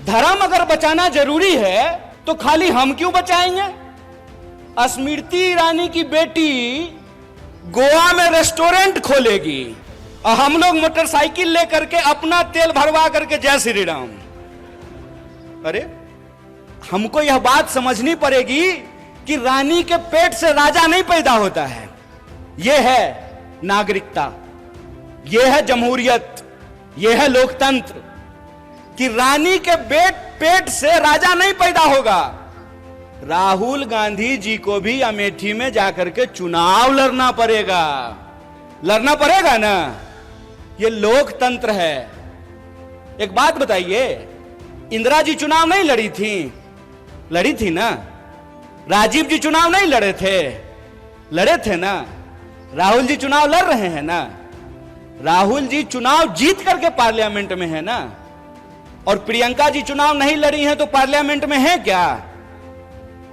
धर्म अगर बचाना जरूरी है तो खाली हम क्यों बचाएंगे? स्मृति ईरानी की बेटी गोवा में रेस्टोरेंट खोलेगी और हम लोग मोटरसाइकिल लेकर के अपना तेल भरवा करके जय श्री राम। अरे हमको यह बात समझनी पड़ेगी कि रानी के पेट से राजा नहीं पैदा होता है। यह है नागरिकता, यह है जमहूरियत, यह है लोकतंत्र कि रानी के पेट से राजा नहीं पैदा होगा। राहुल गांधी जी को भी अमेठी में जाकर के चुनाव लड़ना पड़ेगा ना। यह लोकतंत्र है। एक बात बताइए, इंदिरा जी चुनाव नहीं लड़ी थी ना? राजीव जी चुनाव नहीं लड़े थे ना? राहुल जी चुनाव लड़ रहे हैं ना? राहुल जी चुनाव जीत करके पार्लियामेंट में है ना? और प्रियंका जी चुनाव नहीं लड़ी हैं तो पार्लियामेंट में है क्या?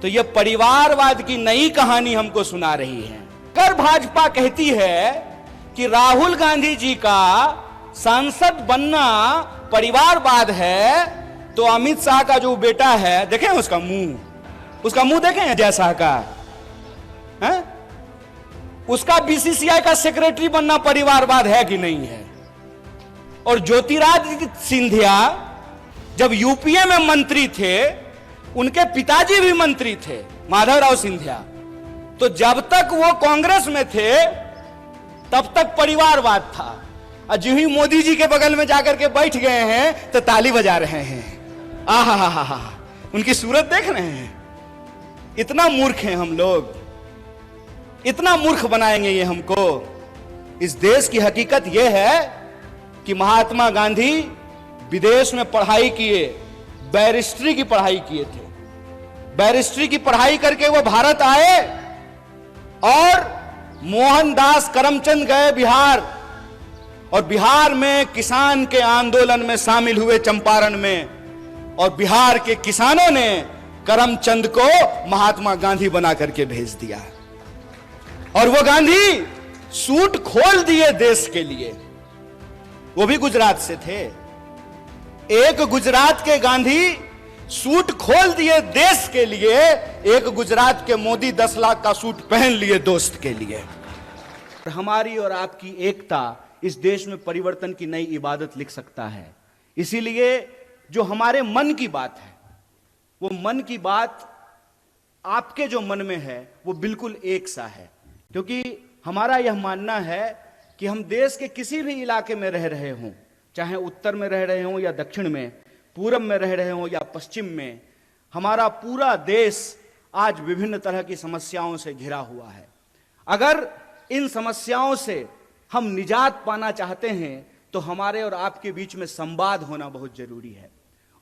तो यह परिवारवाद की नई कहानी हमको सुना रही है। अगर भाजपा कहती है कि राहुल गांधी जी का सांसद बनना परिवारवाद है, तो अमित शाह का जो बेटा है, देखें उसका मुंह देखें अजय शाह का, है? उसका बीसीसीआई का सेक्रेटरी बनना परिवारवाद है कि नहीं है? और ज्योतिरादित्य सिंधिया जब यूपीए में मंत्री थे, उनके पिताजी भी मंत्री थे, माधवराव सिंधिया। तो जब तक वो कांग्रेस में थे तब तक परिवारवाद था, और जो ही मोदी जी के बगल में जाकर के बैठ गए हैं तो ताली बजा रहे हैं। आहा, उनकी सूरत देख रहे हैं। इतना मूर्ख हैं हम लोग, इतना मूर्ख बनाएंगे ये हमको। इस देश की हकीकत यह है कि महात्मा गांधी विदेश में पढ़ाई किए, बैरिस्ट्री की पढ़ाई किए थे। बैरिस्ट्री की पढ़ाई करके वो भारत आए और मोहनदास करमचंद गए बिहार, और बिहार में किसान के आंदोलन में शामिल हुए चंपारण में, और बिहार के किसानों ने करमचंद को महात्मा गांधी बना करके भेज दिया। और वो गांधी सूट खोल दिए देश के लिए। वो भी गुजरात से थे। एक गुजरात के गांधी सूट खोल दिए देश के लिए, एक गुजरात के मोदी 10 लाख का सूट पहन लिए दोस्त के लिए। हमारी और आपकी एकता इस देश में परिवर्तन की नई इबादत लिख सकता है। इसीलिए जो हमारे मन की बात है, वो मन की बात आपके जो मन में है वो बिल्कुल एक सा है। क्योंकि हमारा यह मानना है कि हम देश के किसी भी इलाके में रह रहे हों, चाहे उत्तर में रह रहे हों या दक्षिण में, पूरब में रह रहे हों या पश्चिम में, हमारा पूरा देश आज विभिन्न तरह की समस्याओं से घिरा हुआ है। अगर इन समस्याओं से हम निजात पाना चाहते हैं तो हमारे और आपके बीच में संवाद होना बहुत जरूरी है।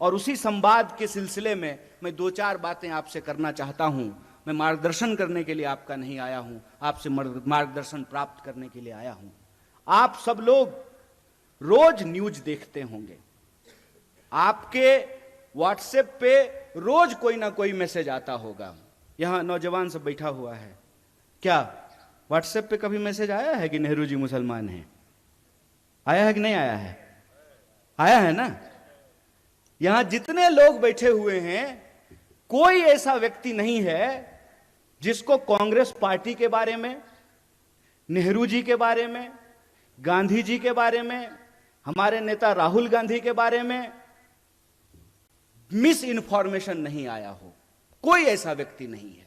और उसी संवाद के सिलसिले में मैं 2-4 बातें आपसे करना चाहता हूं। मैं मार्गदर्शन करने के लिए आपका नहीं आया हूं, आपसे मार्गदर्शन प्राप्त करने के लिए आया हूं। आप सब लोग रोज न्यूज देखते होंगे, आपके व्हाट्सएप पे रोज कोई ना कोई मैसेज आता होगा। यहां नौजवान सब बैठा हुआ है, क्या व्हाट्सएप पे कभी मैसेज आया है कि नेहरू जी मुसलमान हैं? आया है कि नहीं आया है? आया है ना? यहां जितने लोग बैठे हुए हैं, कोई ऐसा व्यक्ति नहीं है जिसको कांग्रेस पार्टी के बारे में, नेहरू जी के बारे में, गांधी जी के बारे में, हमारे नेता राहुल गांधी के बारे में मिस इन्फॉर्मेशन नहीं आया हो। कोई ऐसा व्यक्ति नहीं है।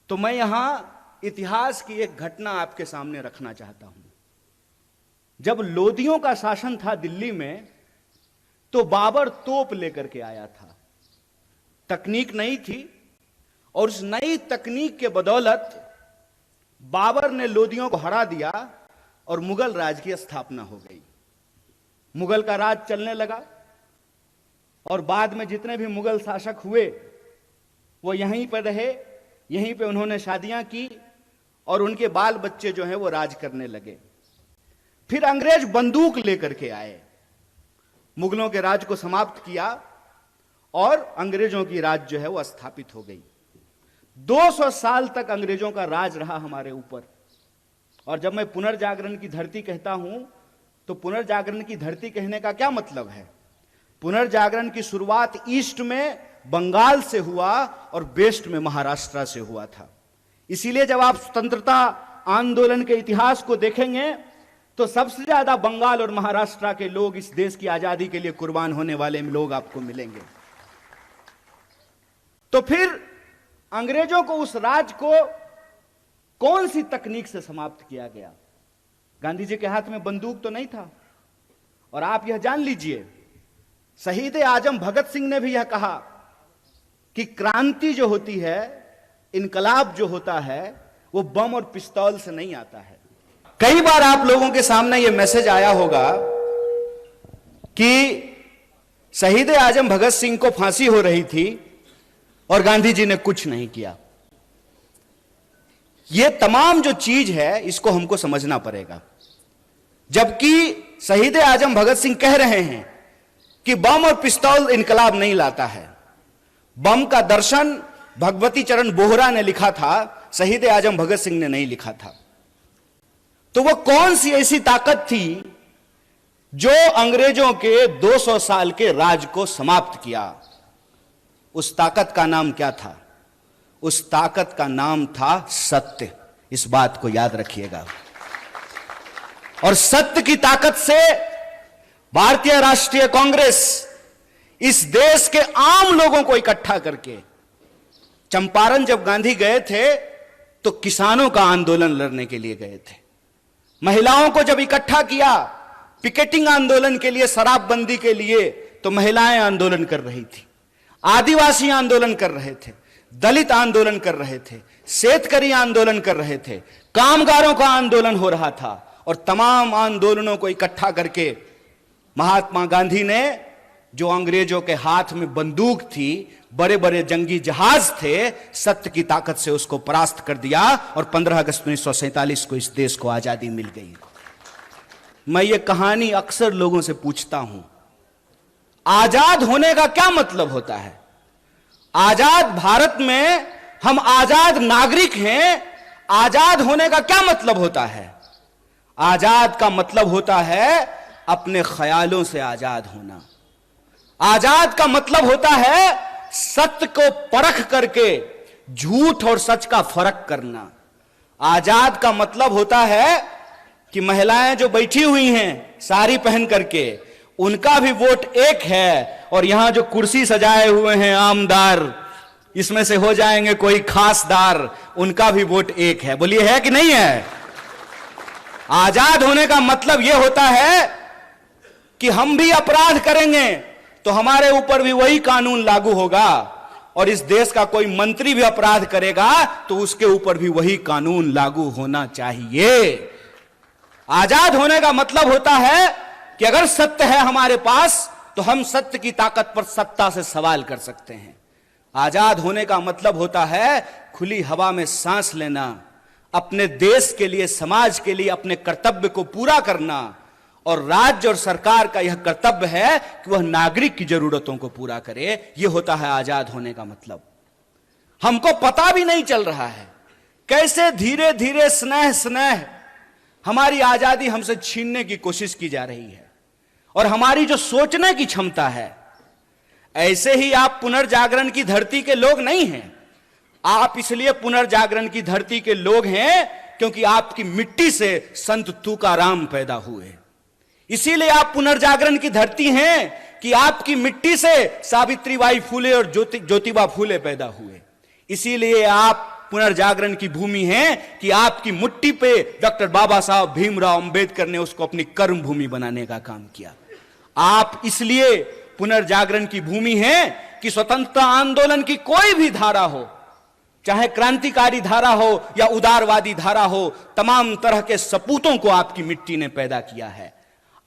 तो मैं यहां इतिहास की एक घटना आपके सामने रखना चाहता हूं। जब लोदियों का शासन था दिल्ली में, तो बाबर तोप लेकर के आया था। तकनीक नई थी, और उस नई तकनीक के बदौलत बाबर ने लोदियों को हरा दिया और मुगल राज की स्थापना हो गई। मुगल का राज चलने लगा, और बाद में जितने भी मुगल शासक हुए वो यहीं पर रहे, यहीं पे उन्होंने शादियां की, और उनके बाल बच्चे जो हैं वो राज करने लगे। फिर अंग्रेज बंदूक लेकर के आए, मुगलों के राज को समाप्त किया, और अंग्रेजों की राज जो है वो स्थापित हो गई। 200 साल तक अंग्रेजों का राज रहा हमारे ऊपर। और जब मैं पुनर्जागरण की धरती कहता हूं, तो पुनर्जागरण की धरती कहने का क्या मतलब है? पुनर्जागरण की शुरुआत ईस्ट में बंगाल से हुआ और वेस्ट में महाराष्ट्र से हुआ था। इसीलिए जब आप स्वतंत्रता आंदोलन के इतिहास को देखेंगे तो सबसे ज्यादा बंगाल और महाराष्ट्र के लोग इस देश की आजादी के लिए कुर्बान होने वाले लोग आपको मिलेंगे। तो फिर अंग्रेजों को, उस राज को कौन सी तकनीक से समाप्त किया गया? गांधी जी के हाथ में बंदूक तो नहीं था। और आप यह जान लीजिए, शहीद आजम भगत सिंह ने भी यह कहा कि क्रांति जो होती है, इनकलाब जो होता है, वो बम और पिस्तौल से नहीं आता है। कई बार आप लोगों के सामने यह मैसेज आया होगा कि शहीद आजम भगत सिंह को फांसी हो रही थी और गांधी जी ने कुछ नहीं किया। यह तमाम जो चीज है, इसको हमको समझना पड़ेगा। जबकि शहीद आजम भगत सिंह कह रहे हैं कि बम और पिस्तौल इनकलाब नहीं लाता है। बम का दर्शन भगवती चरण बोहरा ने लिखा था, शहीद आजम भगत सिंह ने नहीं लिखा था। तो वो कौन सी ऐसी ताकत थी जो अंग्रेजों के 200 साल के राज को समाप्त किया? उस ताकत का नाम क्या था? उस ताकत का नाम था सत्य। इस बात को याद रखिएगा। और सत्य की ताकत से भारतीय राष्ट्रीय कांग्रेस इस देश के आम लोगों को इकट्ठा करके, चंपारण जब गांधी गए थे तो किसानों का आंदोलन लड़ने के लिए गए थे। महिलाओं को जब इकट्ठा किया पिकेटिंग आंदोलन के लिए, शराबबंदी के लिए, तो महिलाएं आंदोलन कर रही थी, आदिवासी आंदोलन कर रहे थे, दलित आंदोलन कर रहे थे, शेतकरी आंदोलन कर रहे थे, कामगारों का आंदोलन हो रहा था। और तमाम आंदोलनों को इकट्ठा करके महात्मा गांधी ने, जो अंग्रेजों के हाथ में बंदूक थी, बड़े बड़े जंगी जहाज थे, सत्य की ताकत से उसको परास्त कर दिया और 15 अगस्त 1947 को इस देश को आजादी मिल गई। मैं ये कहानी अक्सर लोगों से पूछता हूं, आजाद होने का क्या मतलब होता है? आजाद भारत में हम आजाद नागरिक हैं। आजाद होने का क्या मतलब होता है? आजाद का मतलब होता है अपने ख्यालों से आजाद होना। आजाद का मतलब होता है सत्य को परख करके झूठ और सच का फर्क करना। आजाद का मतलब होता है कि महिलाएं जो बैठी हुई हैं साड़ी पहन करके, उनका भी वोट एक है। और यहां जो कुर्सी सजाए हुए हैं आमदार, इसमें से हो जाएंगे कोई खासदार, उनका भी वोट एक है। बोलिए है कि नहीं है? आजाद होने का मतलब यह होता है कि हम भी अपराध करेंगे तो हमारे ऊपर भी वही कानून लागू होगा, और इस देश का कोई मंत्री भी अपराध करेगा तो उसके ऊपर भी वही कानून लागू होना चाहिए। आजाद होने का मतलब होता है कि अगर सत्य है हमारे पास तो हम सत्य की ताकत पर सत्ता से सवाल कर सकते हैं। आजाद होने का मतलब होता है खुली हवा में सांस लेना, अपने देश के लिए, समाज के लिए अपने कर्तव्य को पूरा करना। और राज्य और सरकार का यह कर्तव्य है कि वह नागरिक की जरूरतों को पूरा करे। यह होता है आजाद होने का मतलब। हमको पता भी नहीं चल रहा है कैसे धीरे धीरे स्नेह स्नेह हमारी आजादी हमसे छीनने की कोशिश की जा रही है, और हमारी जो सोचने की क्षमता है। ऐसे ही आप पुनर्जागरण की धरती के लोग नहीं हैं। आप इसलिए पुनर्जागरण की धरती के लोग हैं क्योंकि आपकी मिट्टी से संत तुकाराम पैदा हुए। इसीलिए आप पुनर्जागरण की धरती हैं कि आपकी मिट्टी से सावित्रीबाई फूले और ज्योतिबा फूले पैदा हुए। इसीलिए आप पुनर्जागरण की भूमि हैं कि आपकी मिट्टी पे डॉक्टर बाबा साहब भीमराव अंबेडकर ने उसको अपनी कर्म भूमि बनाने का काम किया। आप इसलिए पुनर्जागरण की भूमि है कि स्वतंत्रता आंदोलन की कोई भी धारा हो, चाहे क्रांतिकारी धारा हो या उदारवादी धारा हो, तमाम तरह के सपूतों को आपकी मिट्टी ने पैदा किया है।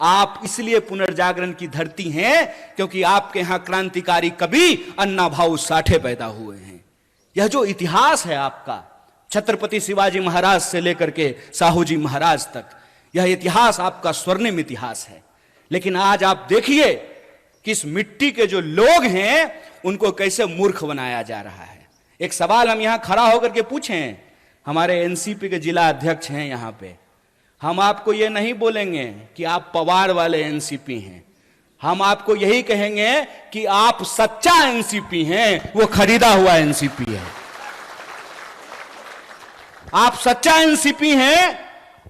आप इसलिए पुनर्जागरण की धरती हैं क्योंकि आपके यहां क्रांतिकारी कवि अन्ना भाऊ साठे पैदा हुए हैं। यह जो इतिहास है आपका, छत्रपति शिवाजी महाराज से लेकर के साहू जी महाराज तक, यह इतिहास आपका स्वर्णिम इतिहास है। लेकिन आज आप देखिए कि इस मिट्टी के जो लोग हैं उनको कैसे मूर्ख बनाया जा रहा है। एक सवाल हम यहां खड़ा होकर के पूछें, हमारे एनसीपी के जिला अध्यक्ष हैं यहां पे, हम आपको यह नहीं बोलेंगे कि आप पवार वाले एनसीपी हैं। हम आपको यही कहेंगे कि आप सच्चा एनसीपी हैं, वो खरीदा हुआ एनसीपी है। आप सच्चा एनसीपी हैं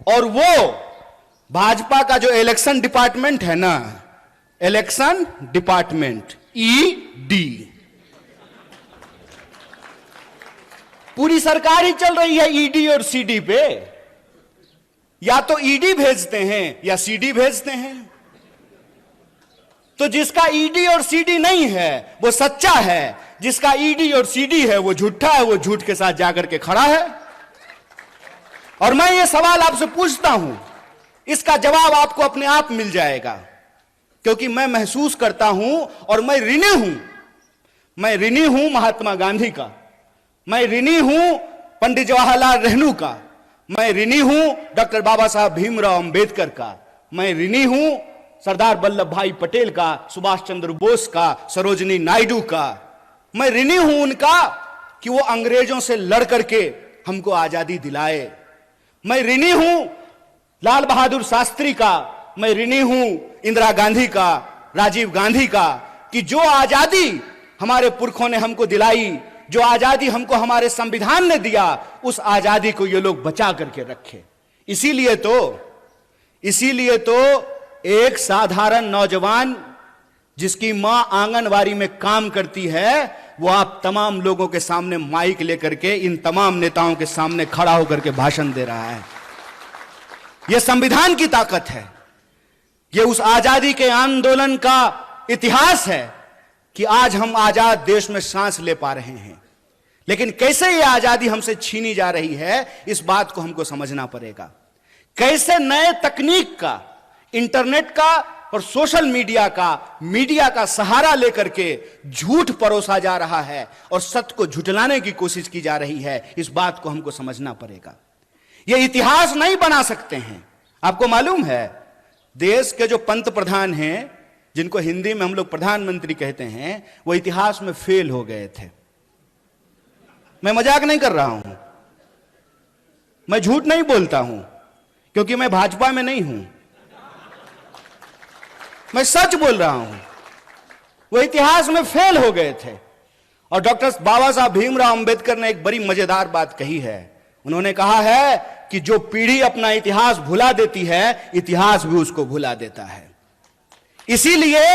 और वो भाजपा का जो इलेक्शन डिपार्टमेंट है ना, इलेक्शन डिपार्टमेंट ईडी, पूरी सरकार ही चल रही है ईडी और सीडी पे। या तो ईडी भेजते हैं या सीडी भेजते हैं। तो जिसका ईडी और सीडी नहीं है वो सच्चा है, जिसका ईडी और सीडी है वो झूठा है, वो झूठ के साथ जाकर के खड़ा है। और मैं ये सवाल आपसे पूछता हूं, इसका जवाब आपको अपने आप मिल जाएगा, क्योंकि मैं महसूस करता हूं और मैं ऋणी हूं महात्मा गांधी का, मैं ऋणी हूं पंडित जवाहरलाल नेहरू का, मैं ऋणी हूं डॉक्टर बाबा साहब भीमराव अंबेडकर का, मैं ऋणी हूं सरदार वल्लभ भाई पटेल का, सुभाष चंद्र बोस का, सरोजिनी नायडू का। मैं ऋणी हूं उनका कि वो अंग्रेजों से लड़ करके हमको आजादी दिलाए। मैं ऋणी हूं लाल बहादुर शास्त्री का, मैं ऋणी हूं इंदिरा गांधी का, राजीव गांधी का, कि जो आजादी हमारे पुरखों ने हमको दिलाई, जो आजादी हमको हमारे संविधान ने दिया, उस आजादी को ये लोग बचा करके रखे। इसीलिए तो एक साधारण नौजवान जिसकी मां आंगनवाड़ी में काम करती है, वो आप तमाम लोगों के सामने माइक लेकर के इन तमाम नेताओं के सामने खड़ा होकर के भाषण दे रहा है। यह संविधान की ताकत है, यह उस आजादी के आंदोलन का इतिहास है कि आज हम आजाद देश में सांस ले पा रहे हैं। लेकिन कैसे यह आजादी हमसे छीनी जा रही है, इस बात को हमको समझना पड़ेगा। कैसे नए तकनीक का, इंटरनेट का और सोशल मीडिया का सहारा लेकर के झूठ परोसा जा रहा है और सत्य को झुठलाने की कोशिश की जा रही है, इस बात को हमको समझना पड़ेगा। यह इतिहास नहीं बना सकते हैं। आपको मालूम है, देश के जो पंत प्रधान हैं, जिनको हिंदी में हम लोग प्रधानमंत्री कहते हैं, वो इतिहास में फेल हो गए थे। मैं मजाक नहीं कर रहा हूं, मैं झूठ नहीं बोलता हूं, क्योंकि मैं भाजपा में नहीं हूं, मैं सच बोल रहा हूं। वो इतिहास में फेल हो गए थे। और डॉक्टर बाबा साहब भीमराव अंबेडकर ने एक बड़ी मजेदार बात कही है। उन्होंने कहा है कि जो पीढ़ी अपना इतिहास भुला देती है, इतिहास भी उसको भुला देता है। इसीलिए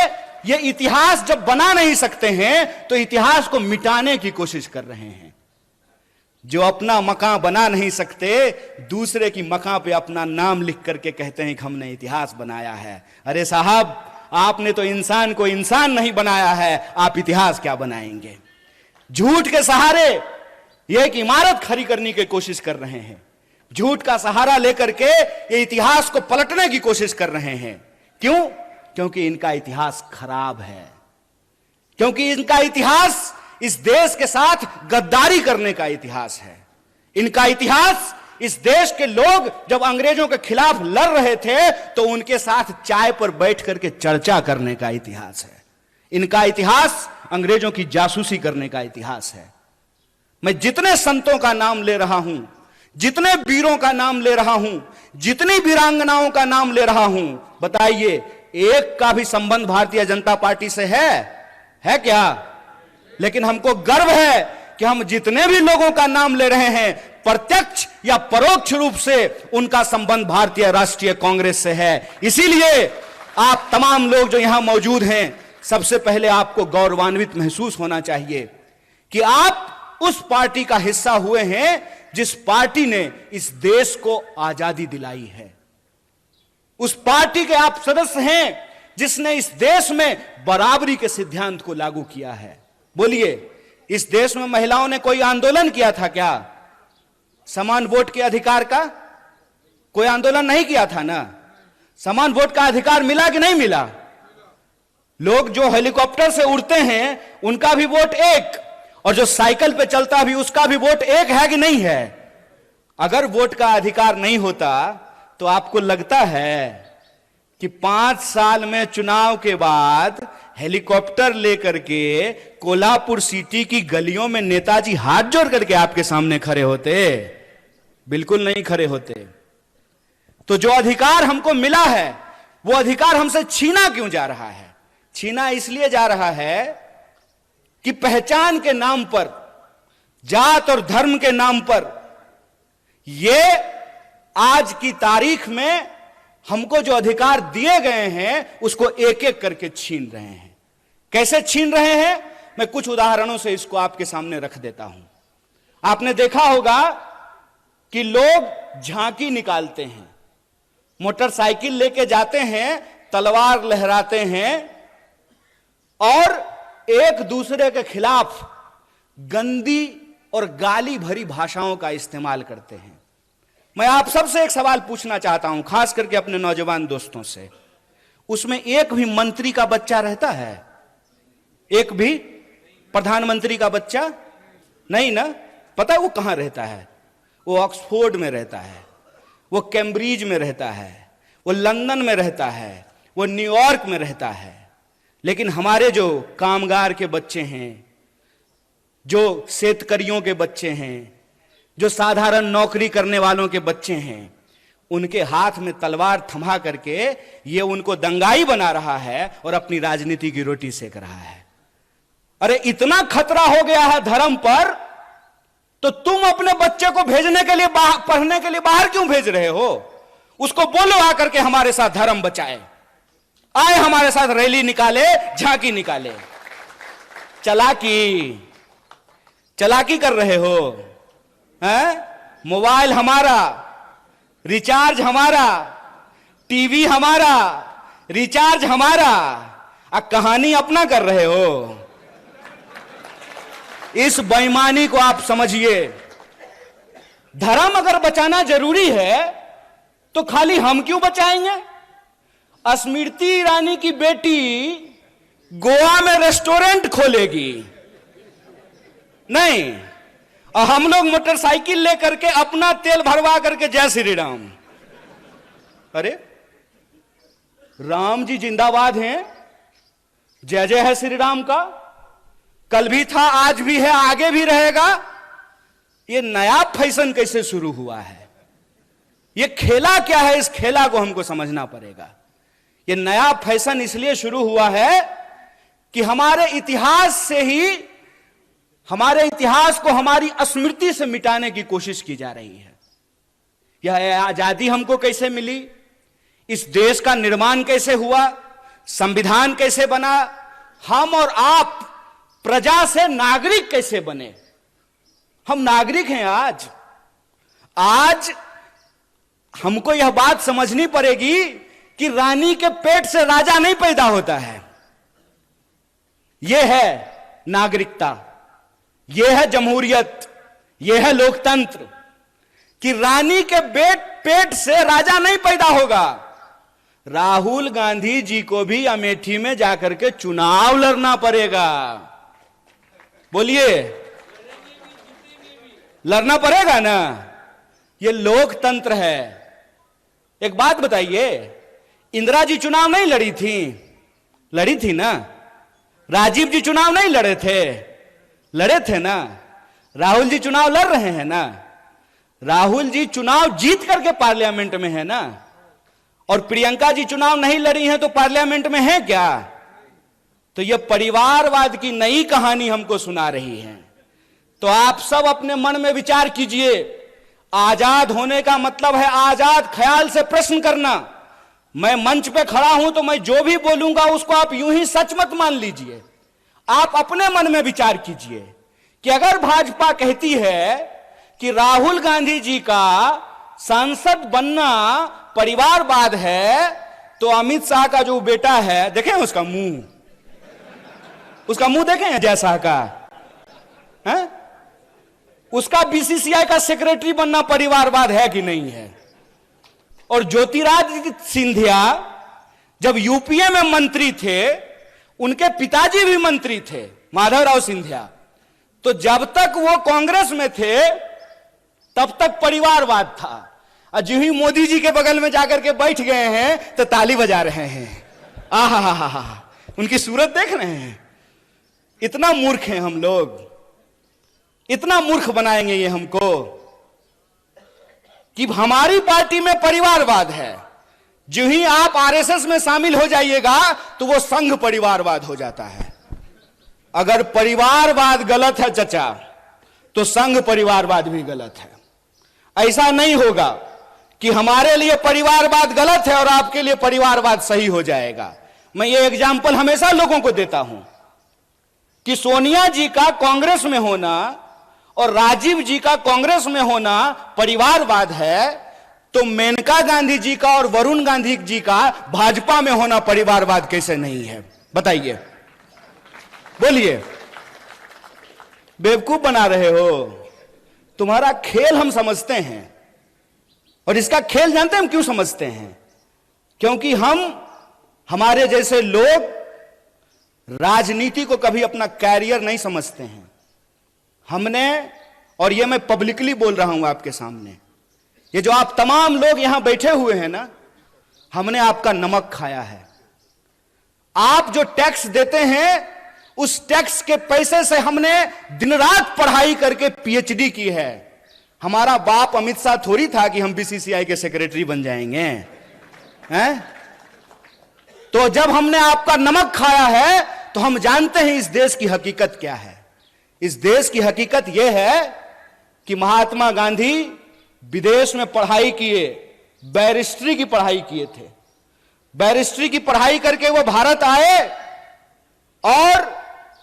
ये इतिहास जब बना नहीं सकते हैं, तो इतिहास को मिटाने की कोशिश कर रहे हैं। जो अपना मकान बना नहीं सकते, दूसरे की मकान पे अपना नाम लिख करके कहते हैं कि हमने इतिहास बनाया है। अरे साहब, आपने तो इंसान को इंसान नहीं बनाया है, आप इतिहास क्या बनाएंगे? झूठ के सहारे ये एक इमारत खड़ी करने की कोशिश कर रहे हैं। झूठ का सहारा लेकर के ये इतिहास को पलटने की कोशिश कर रहे हैं। क्यों? क्योंकि इनका इतिहास खराब है, क्योंकि इनका इतिहास इस देश के साथ गद्दारी करने का इतिहास है। इनका इतिहास इस देश के लोग जब अंग्रेजों के खिलाफ लड़ रहे थे, तो उनके साथ चाय पर बैठ करके चर्चा करने का इतिहास है। इनका इतिहास अंग्रेजों की जासूसी करने का इतिहास है। मैं जितने संतों का नाम ले रहा हूं, जितने वीरों का नाम ले रहा हूं, जितनी वीरांगनाओं का नाम ले रहा हूं, बताइए एक का भी संबंध भारतीय जनता पार्टी से है क्या? लेकिन हमको गर्व है कि हम जितने भी लोगों का नाम ले रहे हैं, प्रत्यक्ष या परोक्ष रूप से उनका संबंध भारतीय राष्ट्रीय कांग्रेस से है। इसीलिए आप तमाम लोग जो यहां मौजूद हैं, सबसे पहले आपको गौरवान्वित महसूस होना चाहिए कि आप उस पार्टी का हिस्सा हुए हैं जिस पार्टी ने इस देश को आजादी दिलाई है। उस पार्टी के आप सदस्य हैं जिसने इस देश में बराबरी के सिद्धांत को लागू किया है। बोलिए, इस देश में महिलाओं ने कोई आंदोलन किया था क्या? समान वोट के अधिकार का कोई आंदोलन नहीं किया था ना? समान वोट का अधिकार मिला कि नहीं मिला? लोग जो हेलीकॉप्टर से उड़ते हैं उनका भी वोट एक, और जो साइकिल पे चलता भी उसका भी वोट एक है कि नहीं है? अगर वोट का अधिकार नहीं होता तो आपको लगता है कि 5 साल में चुनाव के बाद हेलीकॉप्टर लेकर के कोल्हापुर सिटी की गलियों में नेताजी हाथ जोड़ करके आपके सामने खड़े होते? बिल्कुल नहीं खड़े होते। तो जो अधिकार हमको मिला है, वो अधिकार हमसे छीना क्यों जा रहा है? छीना इसलिए जा रहा है कि पहचान के नाम पर, जात और धर्म के नाम पर यह आज की तारीख में हमको जो अधिकार दिए गए हैं उसको एक एक करके छीन रहे हैं। कैसे छीन रहे हैं, मैं कुछ उदाहरणों से इसको आपके सामने रख देता हूं। आपने देखा होगा कि लोग झांकी निकालते हैं, मोटरसाइकिल लेके जाते हैं, तलवार लहराते हैं और एक दूसरे के खिलाफ गंदी और गाली भरी भाषाओं का इस्तेमाल करते हैं। मैं आप सबसे एक सवाल पूछना चाहता हूं, खास करके अपने नौजवान दोस्तों से। उसमें एक भी मंत्री का बच्चा रहता है? एक भी प्रधानमंत्री का बच्चा नहीं ना? पता है वो कहां रहता है? वो ऑक्सफोर्ड में रहता है, वो कैम्ब्रिज में रहता है, वो लंदन में रहता है, वो न्यूयॉर्क में रहता है। लेकिन हमारे जो कामगार के बच्चे हैं, जो शेतकरियों के बच्चे हैं, जो साधारण नौकरी करने वालों के बच्चे हैं, उनके हाथ में तलवार थमा करके ये उनको दंगाई बना रहा है और अपनी राजनीति की रोटी सेक रहा है। अरे इतना खतरा हो गया है धर्म पर, तो तुम अपने बच्चे को भेजने के लिए, पढ़ने के लिए बाहर क्यों भेज रहे हो? उसको बोलो आकर के हमारे साथ धर्म बचाए, आए हमारे साथ रैली निकाले, झांकी निकाले। चलाकी कर रहे हो हैं? मोबाइल हमारा, रिचार्ज हमारा, टीवी हमारा, रिचार्ज हमारा, कहानी अपना कर रहे हो। इस बेईमानी को आप समझिए। धर्म अगर बचाना जरूरी है तो खाली हम क्यों बचाएंगे? स्मृति ईरानी की बेटी गोवा में रेस्टोरेंट खोलेगी नहीं, और हम लोग मोटरसाइकिल लेकर के अपना तेल भरवा करके जय श्री राम। अरे राम जी जिंदाबाद हैं, जय जय है श्री राम का। कल भी था, आज भी है, आगे भी रहेगा। ये नया फैशन कैसे शुरू हुआ है? ये खेला क्या है? इस खेला को हमको समझना पड़ेगा। ये नया फैशन इसलिए शुरू हुआ है कि हमारे इतिहास से ही, हमारे इतिहास को हमारी स्मृति से मिटाने की कोशिश की जा रही है। यह आजादी हमको कैसे मिली, इस देश का निर्माण कैसे हुआ, संविधान कैसे बना, हम और आप प्रजा से नागरिक कैसे बने? हम नागरिक हैं आज हमको यह बात समझनी पड़ेगी कि रानी के पेट से राजा नहीं पैदा होता है। यह है नागरिकता, यह है जमहूरियत, यह है लोकतंत्र कि रानी के पेट से राजा नहीं पैदा होगा। राहुल गांधी जी को भी अमेठी में जाकर के चुनाव लड़ना पड़ेगा। बोलिए, लड़ना पड़ेगा ना? यह लोकतंत्र है। एक बात बताइए, इंदिरा जी चुनाव नहीं लड़ी थी? लड़ी थी ना। राजीव जी चुनाव नहीं लड़े थे? लड़े थे ना। राहुल जी चुनाव लड़ रहे हैं ना। राहुल जी चुनाव जीत करके पार्लियामेंट में है ना। और प्रियंका जी चुनाव नहीं लड़ी हैं तो पार्लियामेंट में है क्या? तो यह परिवारवाद की नई कहानी हमको सुना रही है। तो आप सब अपने मन में विचार कीजिए। आजाद होने का मतलब है आजाद ख्याल से प्रश्न करना। मैं मंच पे खड़ा हूं तो मैं जो भी बोलूंगा उसको आप यूं ही सच मत मान लीजिए। आप अपने मन में विचार कीजिए कि अगर भाजपा कहती है कि राहुल गांधी जी का सांसद बनना परिवारवाद है, तो अमित शाह का जो बेटा है, देखें उसका मुंह देखें अजय शाह का है? उसका बीसीसीआई का सेक्रेटरी बनना परिवारवाद है कि नहीं है? और ज्योतिरादित्य सिंधिया जब यूपीए में मंत्री थे, उनके पिताजी भी मंत्री थे, माधवराव सिंधिया। तो जब तक वो कांग्रेस में थे तब तक परिवारवाद था, और जो ही मोदी जी के बगल में जाकर के बैठ गए हैं तो ताली बजा रहे हैं। आहा, उनकी सूरत देख रहे हैं। इतना मूर्ख हैं हम लोग, इतना मूर्ख बनाएंगे ये हमको कि हमारी पार्टी में परिवारवाद है, जो ही आप आरएसएस में शामिल हो जाइएगा तो वो संघ परिवारवाद हो जाता है। अगर परिवारवाद गलत है चचा, तो संघ परिवारवाद भी गलत है। ऐसा नहीं होगा कि हमारे लिए परिवारवाद गलत है और आपके लिए परिवारवाद सही हो जाएगा। मैं ये एग्जाम्पल हमेशा लोगों को देता हूं कि सोनिया जी का कांग्रेस में होना और राजीव जी का कांग्रेस में होना परिवारवाद है, तो मेनका गांधी जी का और वरुण गांधी जी का भाजपा में होना परिवारवाद कैसे नहीं है? बताइए, बोलिए। बेवकूफ बना रहे हो। तुम्हारा खेल हम समझते हैं, और इसका खेल जानते हैं हम क्यों समझते हैं? क्योंकि हमारे जैसे लोग राजनीति को कभी अपना कैरियर नहीं समझते हैं। हमने, और ये मैं पब्लिकली बोल रहा हूं आपके सामने, ये जो आप तमाम लोग यहां बैठे हुए हैं ना, हमने आपका नमक खाया है। आप जो टैक्स देते हैं, उस टैक्स के पैसे से हमने दिन रात पढ़ाई करके पीएचडी की है। हमारा बाप अमित शाह थोड़ी था कि हम बीसीसीआई के सेक्रेटरी बन जाएंगे, हैं? तो जब हमने आपका नमक खाया है तो हम जानते हैं इस देश की हकीकत क्या है। इस देश की हकीकत यह है कि महात्मा गांधी विदेश में पढ़ाई किए, बैरिस्ट्री की पढ़ाई किए थे। बैरिस्ट्री की पढ़ाई करके वो भारत आए और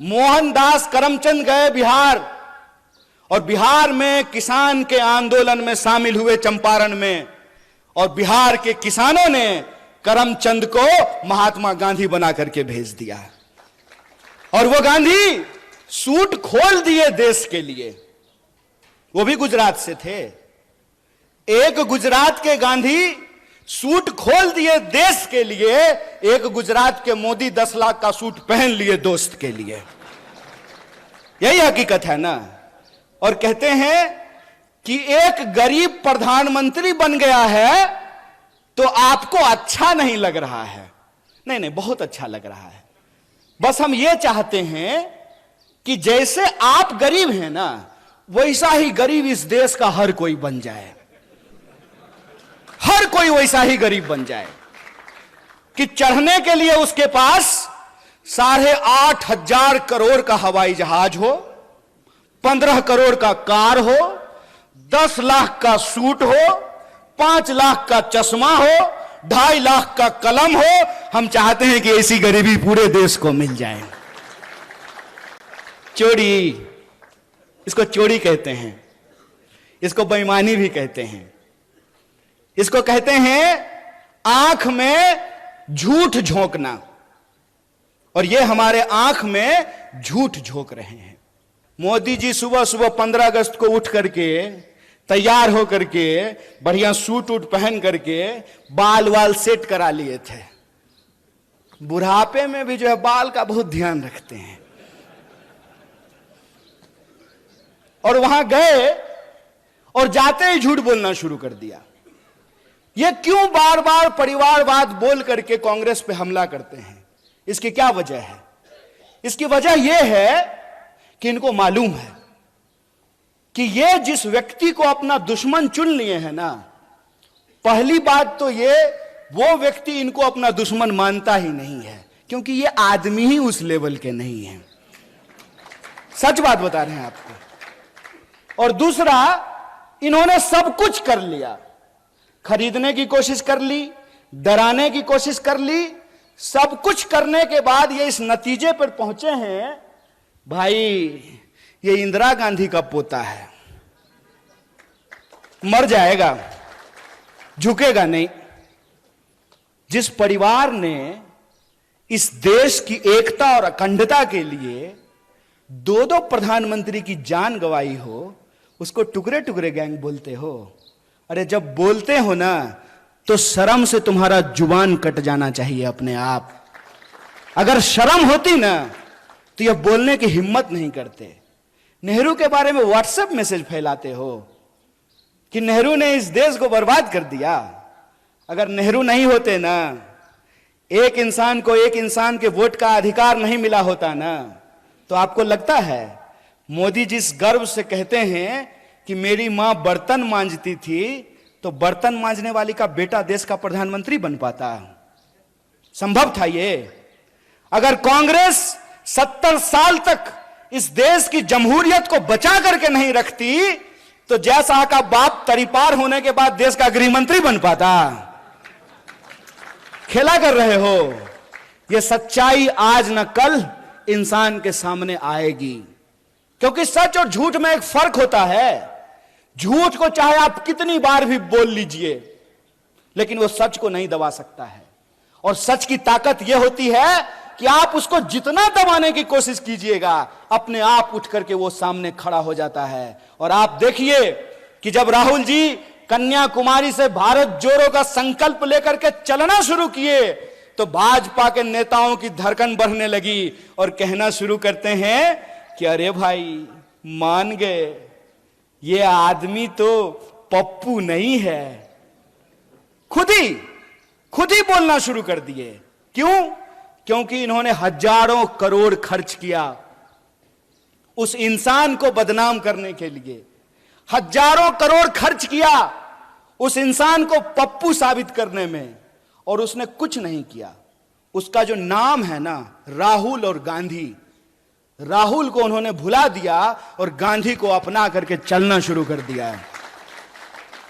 मोहनदास करमचंद गए बिहार, और बिहार में किसान के आंदोलन में शामिल हुए चंपारण में, और बिहार के किसानों ने करमचंद को महात्मा गांधी बना करके भेज दिया। और वो गांधी सूट खोल दिए देश के लिए। वो भी गुजरात से थे। एक गुजरात के गांधी सूट खोल दिए देश के लिए, एक गुजरात के मोदी 10 लाख का सूट पहन लिए दोस्त के लिए। यही हकीकत है ना। और कहते हैं कि एक गरीब प्रधानमंत्री बन गया है तो आपको अच्छा नहीं लग रहा है। नहीं नहीं, बहुत अच्छा लग रहा है। बस हम ये चाहते हैं कि जैसे आप गरीब हैं ना, वैसा ही गरीब इस देश का हर कोई बन जाए। हर कोई वैसा ही गरीब बन जाए कि चढ़ने के लिए उसके पास 8,500 करोड़ का हवाई जहाज हो, 15 करोड़ का कार हो, 10 लाख का सूट हो, 5 लाख का चश्मा हो, 2.5 लाख का कलम हो। हम चाहते हैं कि ऐसी गरीबी पूरे देश को मिल जाए। चोरी, इसको चोरी कहते हैं, इसको बेईमानी भी कहते हैं। इसको कहते हैं आंख में झूठ झोंकना, और ये हमारे आंख में झूठ झोंक रहे हैं। मोदी जी सुबह सुबह 15 अगस्त को उठ करके तैयार होकर के बढ़िया सूट वूट पहन करके बाल वाल सेट करा लिए थे। बुढ़ापे में भी जो है बाल का बहुत ध्यान रखते हैं। और वहां गए और जाते ही झूठ बोलना शुरू कर दिया। ये क्यों बार बार परिवारवाद बोल करके कांग्रेस पे हमला करते हैं? इसकी क्या वजह है? इसकी वजह यह है कि इनको मालूम है कि ये जिस व्यक्ति को अपना दुश्मन चुन लिए हैं ना, पहली बात तो ये, वो व्यक्ति इनको अपना दुश्मन मानता ही नहीं है, क्योंकि ये आदमी ही उस लेवल के नहीं है। सच बात बता रहे हैं आपको। और दूसरा, इन्होंने सब कुछ कर लिया। खरीदने की कोशिश कर ली, डराने की कोशिश कर ली, सब कुछ करने के बाद ये इस नतीजे पर पहुंचे हैं, भाई ये इंदिरा गांधी का पोता है, मर जाएगा, झुकेगा नहीं। जिस परिवार ने इस देश की एकता और अखंडता के लिए 2-2 प्रधानमंत्री की जान गंवाई हो, उसको टुकड़े टुकड़े गैंग बोलते हो। अरे जब बोलते हो ना, तो शर्म से तुम्हारा जुबान कट जाना चाहिए अपने आप। अगर शर्म होती ना, तो यह बोलने की हिम्मत नहीं करते। नेहरू के बारे में व्हाट्सएप मैसेज फैलाते हो कि नेहरू ने इस देश को बर्बाद कर दिया। अगर नेहरू नहीं होते ना, एक इंसान को एक इंसान के वोट का अधिकार नहीं मिला होता ना, तो आपको लगता है मोदी जिस गर्व से कहते हैं कि मेरी मां बर्तन मांजती थी तो बर्तन मांजने वाली का बेटा देश का प्रधानमंत्री बन पाता? संभव था ये? अगर कांग्रेस 70 साल तक इस देश की जमहूरियत को बचा करके नहीं रखती तो जयशाह का बाप तरीपार होने के बाद देश का गृह मंत्री बन पाता? खेला कर रहे हो। यह सच्चाई आज न कल इंसान के सामने आएगी, क्योंकि सच और झूठ में एक फर्क होता है। झूठ को चाहे आप कितनी बार भी बोल लीजिए, लेकिन वो सच को नहीं दबा सकता है। और सच की ताकत यह होती है कि आप उसको जितना दबाने की कोशिश कीजिएगा, अपने आप उठ करके वो सामने खड़ा हो जाता है। और आप देखिए कि जब राहुल जी कन्याकुमारी से भारत जोड़ो का संकल्प लेकर के चलना शुरू किए तो भाजपा के नेताओं की धड़कन बढ़ने लगी और कहना शुरू करते हैं कि अरे भाई मान गए, ये आदमी तो पप्पू नहीं है। खुद ही बोलना शुरू कर दिए। क्यों? क्योंकि इन्होंने हजारों करोड़ खर्च किया उस इंसान को बदनाम करने के लिए। हजारों करोड़ खर्च किया उस इंसान को पप्पू साबित करने में, और उसने कुछ नहीं किया। उसका जो नाम है ना, राहुल और गांधी, राहुल को उन्होंने भुला दिया और गांधी को अपना करके चलना शुरू कर दिया है।